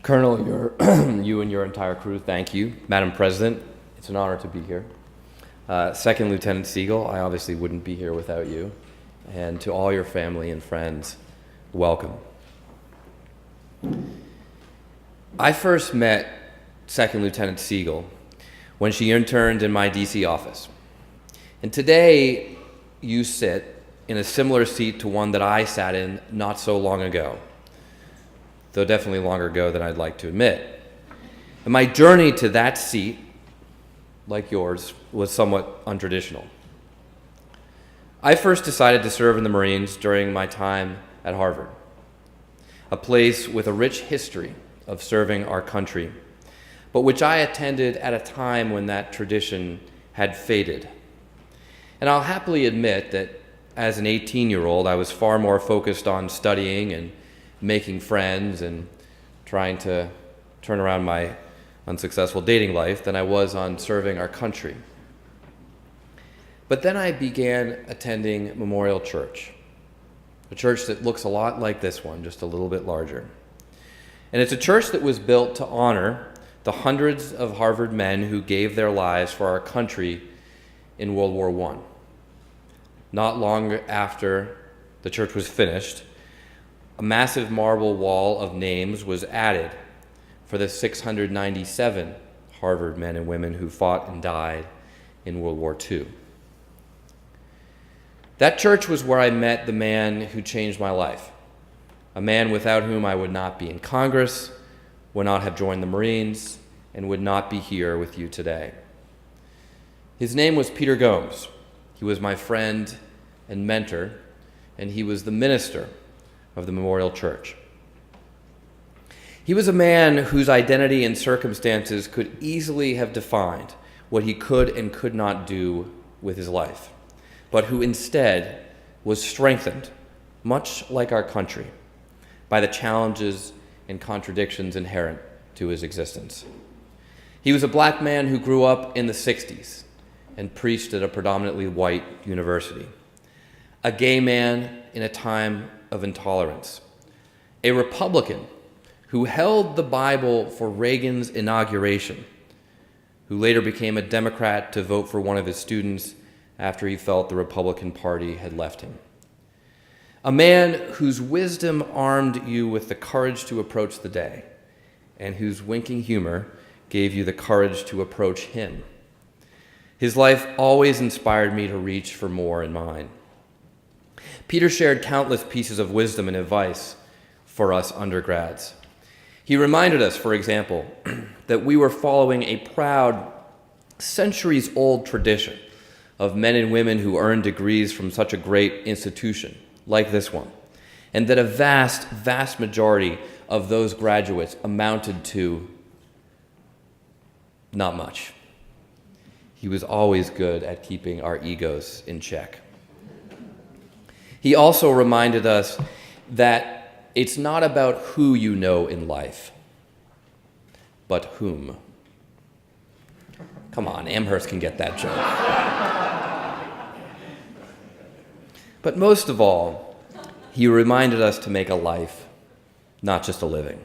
Colonel, you and your entire crew, thank you. Madam President, it's an honor to be here. Second Lieutenant Segal, I obviously wouldn't be here without you. And to all your family and friends, welcome. I first met Second Lieutenant Segal when she interned in my DC office. And today, you sit in a similar seat to one that I sat in not so long ago, though definitely longer ago than I'd like to admit. And my journey to that seat, like yours, was somewhat untraditional. I first decided to serve in the Marines during my time at Harvard, a place with a rich history of serving our country, but which I attended at a time when that tradition had faded. And I'll happily admit that as an 18-year-old, I was far more focused on studying and making friends and trying to turn around my unsuccessful dating life than I was on serving our country. But then I began attending Memorial Church, a church that looks a lot like this one, just a little bit larger. And it's a church that was built to honor the hundreds of Harvard men who gave their lives for our country in World War I. Not long after the church was finished, a massive marble wall of names was added for the 697 Harvard men and women who fought and died in World War II. That church was where I met the man who changed my life, a man without whom I would not be in Congress, would not have joined the Marines, and would not be here with you today. His name was Peter Gomes. He was my friend and mentor, and he was the minister of the Memorial Church. He was a man whose identity and circumstances could easily have defined what he could and could not do with his life, but who instead was strengthened, much like our country, by the challenges and contradictions inherent to his existence. He was a black man who grew up in the 60s and preached at a predominantly white university, a gay man in a time of intolerance, a Republican who held the Bible for Reagan's inauguration, who later became a Democrat to vote for one of his students after he felt the Republican Party had left him. A man whose wisdom armed you with the courage to approach the day, and whose winking humor gave you the courage to approach him. His life always inspired me to reach for more in mine. Peter shared countless pieces of wisdom and advice for us undergrads. He reminded us, for example, that we were following a proud, centuries-old tradition of men and women who earned degrees from such a great institution, like this one, and that a vast, vast majority of those graduates amounted to not much. He was always good at keeping our egos in check. He also reminded us that it's not about who you know in life, but whom. Come on, Amherst can get that joke. But most of all, he reminded us to make a life, not just a living.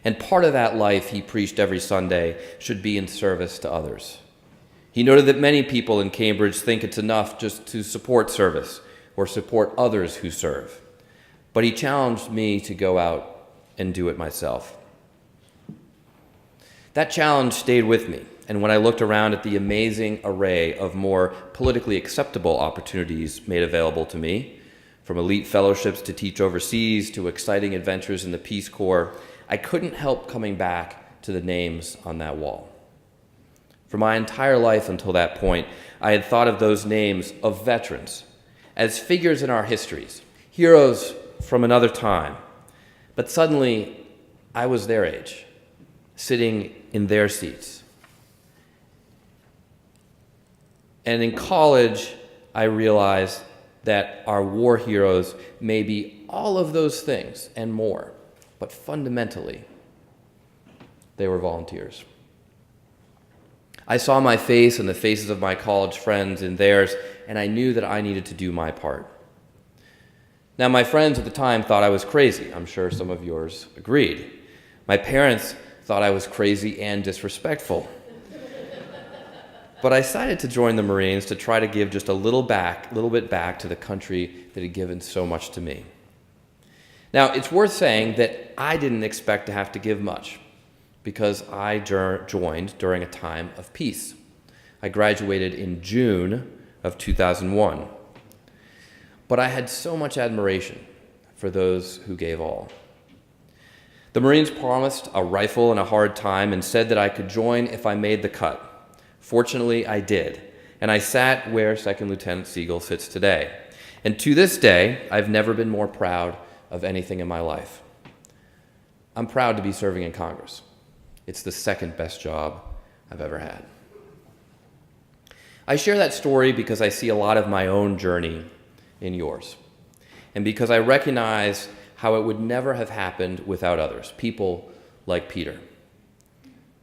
And part of that life, he preached every Sunday, should be in service to others. He noted that many people in Cambridge think it's enough just to support service or support others who serve. But he challenged me to go out and do it myself. That challenge stayed with me, and when I looked around at the amazing array of more politically acceptable opportunities made available to me, from elite fellowships to teach overseas to exciting adventures in the Peace Corps, I couldn't help coming back to the names on that wall. For my entire life until that point, I had thought of those names of veterans as figures in our histories, heroes from another time. But suddenly, I was their age, sitting in their seats. And in college, I realized that our war heroes may be all of those things and more, but fundamentally, they were volunteers. I saw my face and the faces of my college friends in theirs, and I knew that I needed to do my part. Now, my friends at the time thought I was crazy. I'm sure some of yours agreed. My parents thought I was crazy and disrespectful. But I decided to join the Marines to try to give just a little bit back to the country that had given so much to me. Now, it's worth saying that I didn't expect to have to give much because I joined during a time of peace. I graduated in June of 2001. But I had so much admiration for those who gave all. The Marines promised a rifle and a hard time and said that I could join if I made the cut. Fortunately, I did, and I sat where Second Lieutenant Segal sits today. And to this day, I've never been more proud of anything in my life. I'm proud to be serving in Congress. It's the second best job I've ever had. I share that story because I see a lot of my own journey in yours, and because I recognize how it would never have happened without others, people like Peter.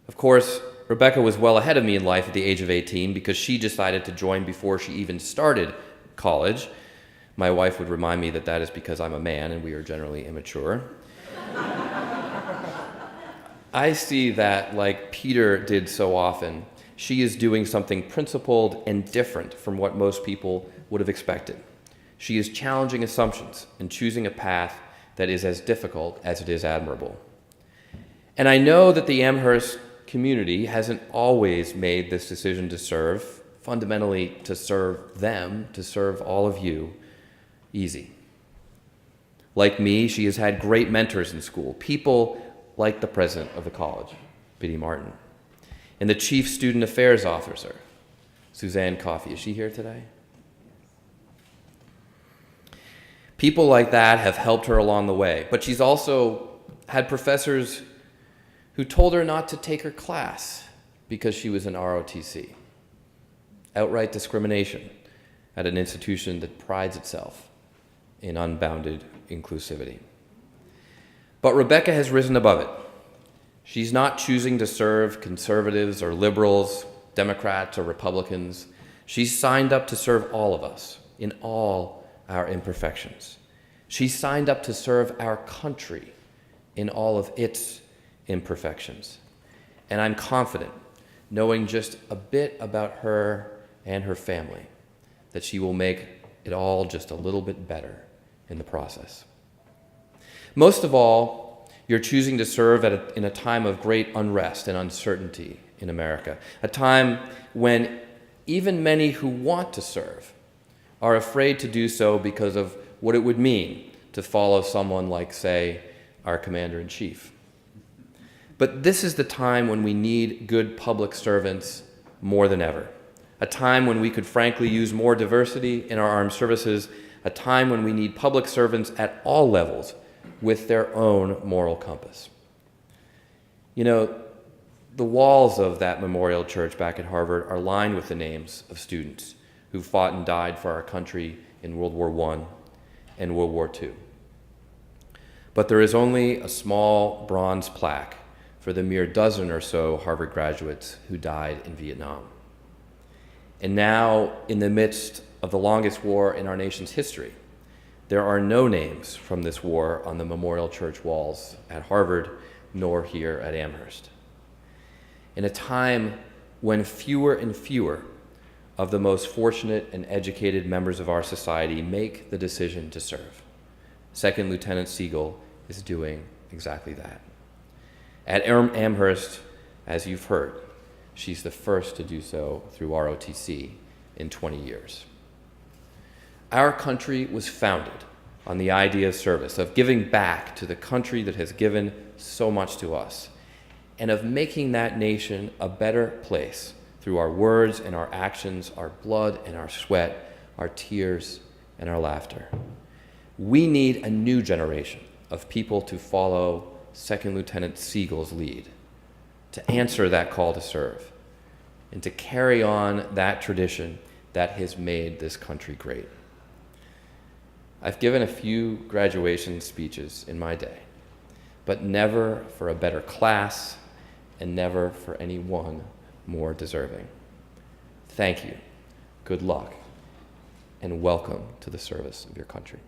Of course, Rebecca was well ahead of me in life at the age of 18 because she decided to join before she even started college. My wife would remind me that that is because I'm a man and we are generally immature. I see that, like Peter did so often, she is doing something principled and different from what most people would have expected. She is challenging assumptions and choosing a path that is as difficult as it is admirable. And I know that the Amherst community hasn't always made this decision to serve, fundamentally to serve them, to serve all of you, easy. Like me, she has had great mentors in school, people like the president of the college, Biddy Martin, and the chief student affairs officer, Suzanne Coffey. Is she here today? People like that have helped her along the way, but she's also had professors who told her not to take her class because she was an ROTC. Outright discrimination at an institution that prides itself in unbounded inclusivity. But Rebecca has risen above it. She's not choosing to serve conservatives or liberals, Democrats or Republicans. She's signed up to serve all of us in all our imperfections. She's signed up to serve our country in all of its imperfections. And I'm confident, knowing just a bit about her and her family, that she will make it all just a little bit better in the process. Most of all, you're choosing to serve in a time of great unrest and uncertainty in America, a time when even many who want to serve are afraid to do so because of what it would mean to follow someone like, say, our commander-in-chief. But this is the time when we need good public servants more than ever, a time when we could frankly use more diversity in our armed services, a time when we need public servants at all levels with their own moral compass. You know, the walls of that memorial church back at Harvard are lined with the names of students who fought and died for our country in World War I and World War II. But there is only a small bronze plaque for the mere dozen or so Harvard graduates who died in Vietnam. And now, in the midst of the longest war in our nation's history, there are no names from this war on the memorial church walls at Harvard, nor here at Amherst. In a time when fewer and fewer of the most fortunate and educated members of our society make the decision to serve, Second Lieutenant Segal is doing exactly that. At Amherst, as you've heard, she's the first to do so through ROTC in 20 years. Our country was founded on the idea of service, of giving back to the country that has given so much to us, and of making that nation a better place through our words and our actions, our blood and our sweat, our tears and our laughter. We need a new generation of people to follow Second Lieutenant Segal's lead, to answer that call to serve, and to carry on that tradition that has made this country great. I've given a few graduation speeches in my day, but never for a better class and never for anyone more deserving. Thank you, good luck, and welcome to the service of your country.